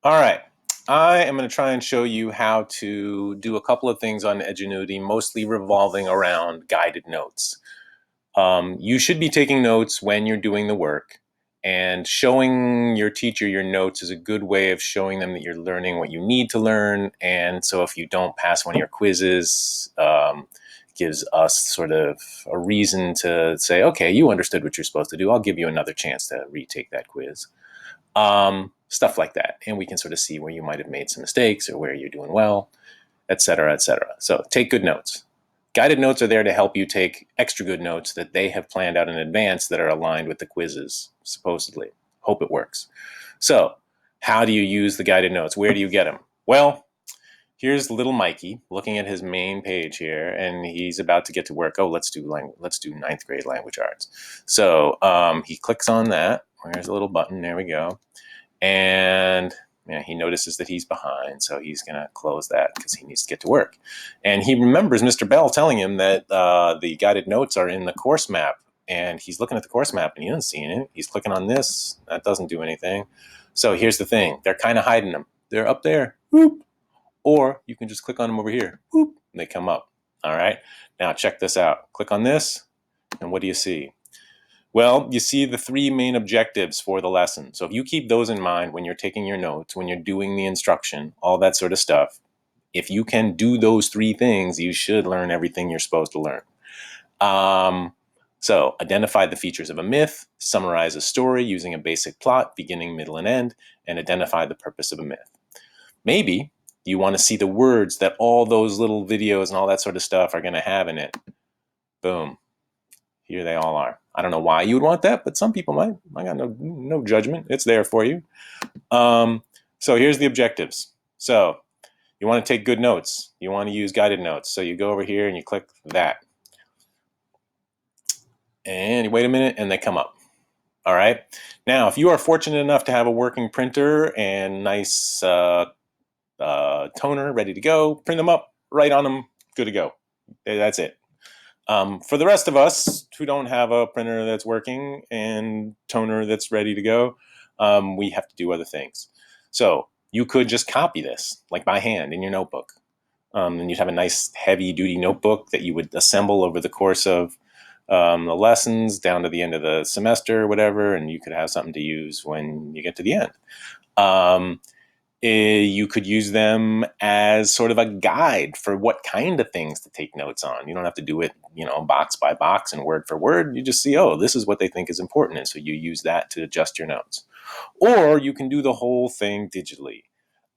All right. I am going to try and show you how to do a couple of things on Edgenuity, mostly revolving around guided notes. You should be taking notes when you're doing the work, and showing your teacher your notes is a good way of showing them that you're learning what you need to learn. And so if you don't pass one of your quizzes, gives us sort of a reason to say, okay, you understood what you're supposed to do. I'll give you another chance to retake that quiz. Stuff like that. And we can sort of see where you might have made some mistakes or where you're doing well, et cetera, et cetera. So take good notes. Guided notes are there to help you take extra good notes that they have planned out in advance that are aligned with the quizzes, supposedly. Hope it works. So, how do you use the guided notes? Where do you get them? Well, here's little Mikey looking at his main page here, and he's about to get to work. Oh, let's do ninth grade language arts. So he clicks on that. There's a little button. There we go. And he notices that he's behind, so he's going to close that because he needs to get to work. And he remembers Mr. Bell telling him that the guided notes are in the course map, and he's looking at the course map and he doesn't see it. He's clicking on this. That doesn't do anything. So here's the thing. They're kind of hiding them. They're up there. Whoop. Or you can just click on them over here. Whoop. And they come up. All right. Now check this out. Click on this, and what do you see? Well, you see the three main objectives for the lesson. So if you keep those in mind when you're taking your notes, when you're doing the instruction, all that sort of stuff, if you can do those three things, you should learn everything you're supposed to learn. So identify the features of a myth, summarize a story using a basic plot, beginning, middle, and end, and identify the purpose of a myth. Maybe you want to see the words that all those little videos and all that sort of stuff are going to have in it. Boom. Here they all are. I don't know why you would want that, but some people might. I got no judgment. It's there for you. So here's the objectives. So you want to take good notes. You want to use guided notes. So you go over here and you click that. And you wait a minute and they come up. All right. Now, if you are fortunate enough to have a working printer and nice toner ready to go, print them up, write on them, good to go. That's it. For the rest of us who don't have a printer that's working and toner that's ready to go, we have to do other things. So you could just copy this, like by hand, in your notebook. And you'd have a nice heavy-duty notebook that you would assemble over the course of the lessons down to the end of the semester or whatever, and you could have something to use when you get to the end. You could use them as sort of a guide for what kind of things to take notes on. You don't have to do it, box by box and word for word. You just see, oh, this is what they think is important. And so you use that to adjust your notes. Or you can do the whole thing digitally.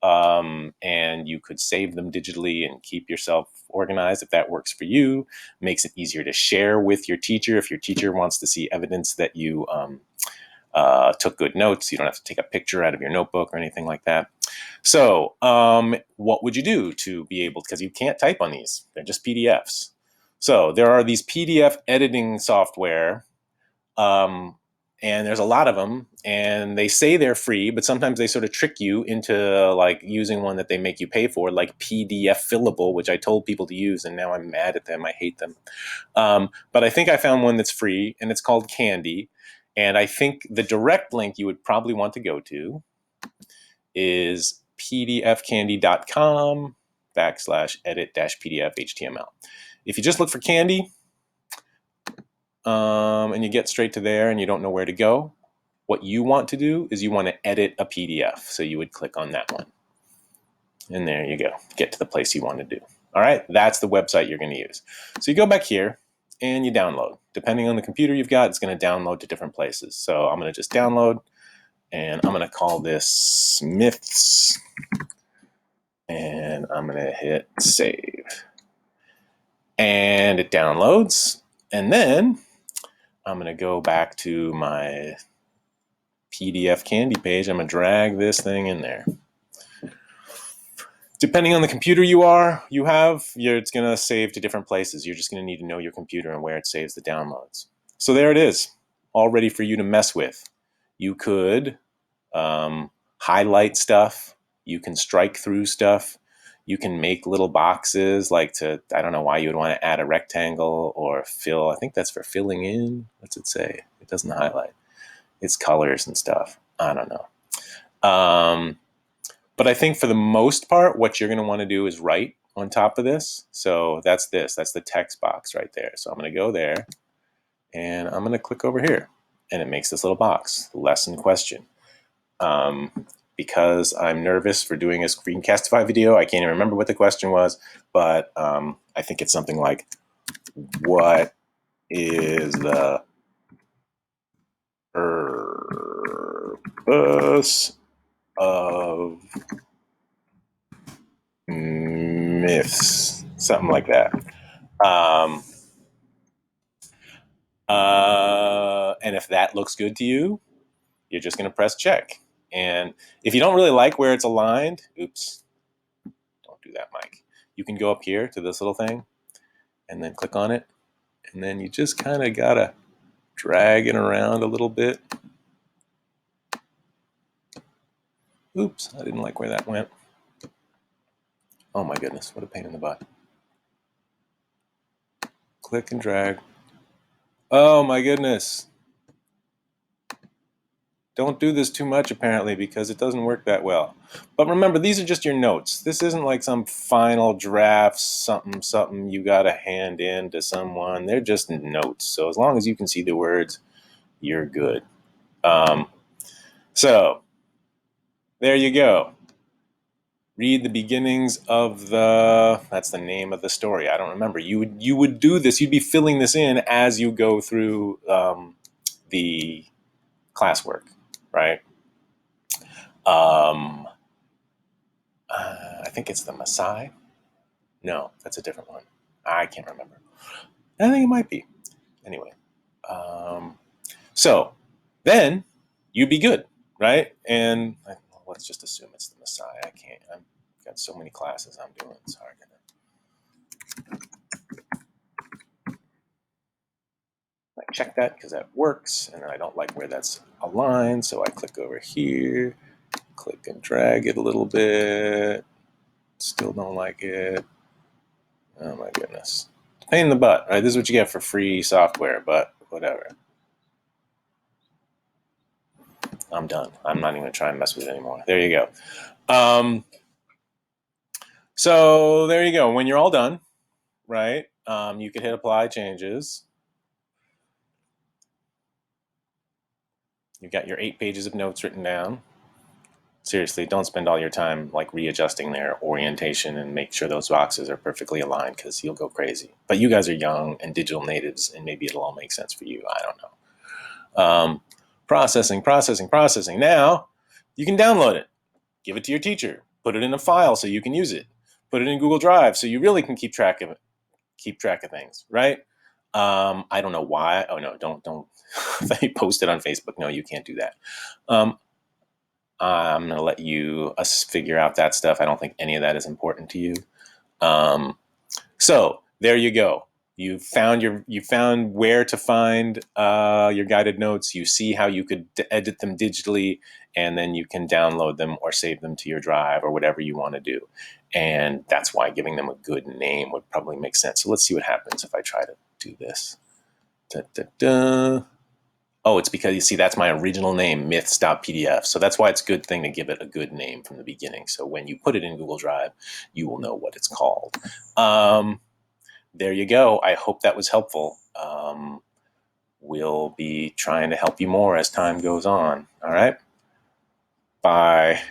And you could save them digitally and keep yourself organized if that works for you. Makes it easier to share with your teacher. If your teacher wants to see evidence that you took good notes, you don't have to take a picture out of your notebook or anything like that. So what would you do to be able, because you can't type on these, they're just PDFs. So there are these PDF editing software, and there's a lot of them, and they say they're free, but sometimes they sort of trick you into like using one that they make you pay for, like PDF Fillable, which I told people to use, and now I'm mad at them. I hate them. But I think I found one that's free, and it's called Candy. And I think the direct link you would probably want to go to is pdfcandy.com/edit-pdf HTML. If you just look for Candy and you get straight to there and you don't know where to go, what you want to do is you want to edit a PDF. So you would click on that one. And there you go. Get to the place you want to do. All right, that's the website you're going to use. So you go back here and you download. Depending on the computer you've got, it's going to download to different places. So I'm going to just download, and I'm going to call this Myths, and I'm going to hit save. And it downloads, and then I'm going to go back to my PDF Candy page. I'm going to drag this thing in there. Depending on the computer you have, it's going to save to different places. You're just going to need to know your computer and where it saves the downloads. So there it is, all ready for you to mess with. You could highlight stuff. You can strike through stuff. You can make little boxes I don't know why you would want to add a rectangle or fill. I think that's for filling in. What's it say? It doesn't highlight. It's colors and stuff. I don't know. But I think for the most part, what you're going to want to do is write on top of this. So that's this. That's the text box right there. So I'm going to go there, and I'm going to click over here. And it makes this little box, lesson question. Because I'm nervous for doing a Screencastify video, I can't even remember what the question was, but I think it's something like, what is the purpose of myths? Something like that. And if that looks good to you, you're just going to press check. And if you don't really like where it's aligned, oops, don't do that, Mike. You can go up here to this little thing and then click on it. And then you just kind of got to drag it around a little bit. Oops, I didn't like where that went. Oh my goodness, what a pain in the butt. Click and drag. Oh my goodness. Don't do this too much, apparently, because it doesn't work that well. But remember, these are just your notes. This isn't like some final draft, something you got to hand in to someone. They're just notes. So as long as you can see the words, you're good. So there you go. Read the beginnings of that's the name of the story. I don't remember. You would do this. You'd be filling this in as you go through the classwork, right? I think it's the Maasai. No, that's a different one. I can't remember. I think it might be. Anyway, so then you'd be good, right? And let's just assume it's the Maasai. I can't. I've got so many classes I'm doing. Sorry. I check that because that works, and I don't like where that's aligned, so I click over here, click and drag it a little bit. Still don't like it. Oh my goodness. Pain in the butt, right? This is what you get for free software, but whatever. I'm done. I'm not even going to try and mess with it anymore. There you go. So there you go. When you're all done, right, you can hit apply changes. You've got your 8 pages of notes written down. Seriously, don't spend all your time like readjusting their orientation and make sure those boxes are perfectly aligned because you'll go crazy. But you guys are young and digital natives, and maybe it'll all make sense for you. I don't know. Processing. Now you can download it, give it to your teacher, put it in a file so you can use it, put it in Google Drive so you really can keep track of things, right? I don't know why. Oh no, don't. They post it on Facebook. No, you can't do that. I'm going to let us figure out that stuff. I don't think any of that is important to you. So there you go. You found where to find your guided notes. You see how you could edit them digitally, and then you can download them or save them to your drive or whatever you want to do. And that's why giving them a good name would probably make sense. So let's see what happens if I try to do this. Da, da, da. Oh, it's because, you see, that's my original name, myths.pdf. So that's why it's a good thing to give it a good name from the beginning. So when you put it in Google Drive, you will know what it's called. There you go. I hope that was helpful. We'll be trying to help you more as time goes on. All right. Bye.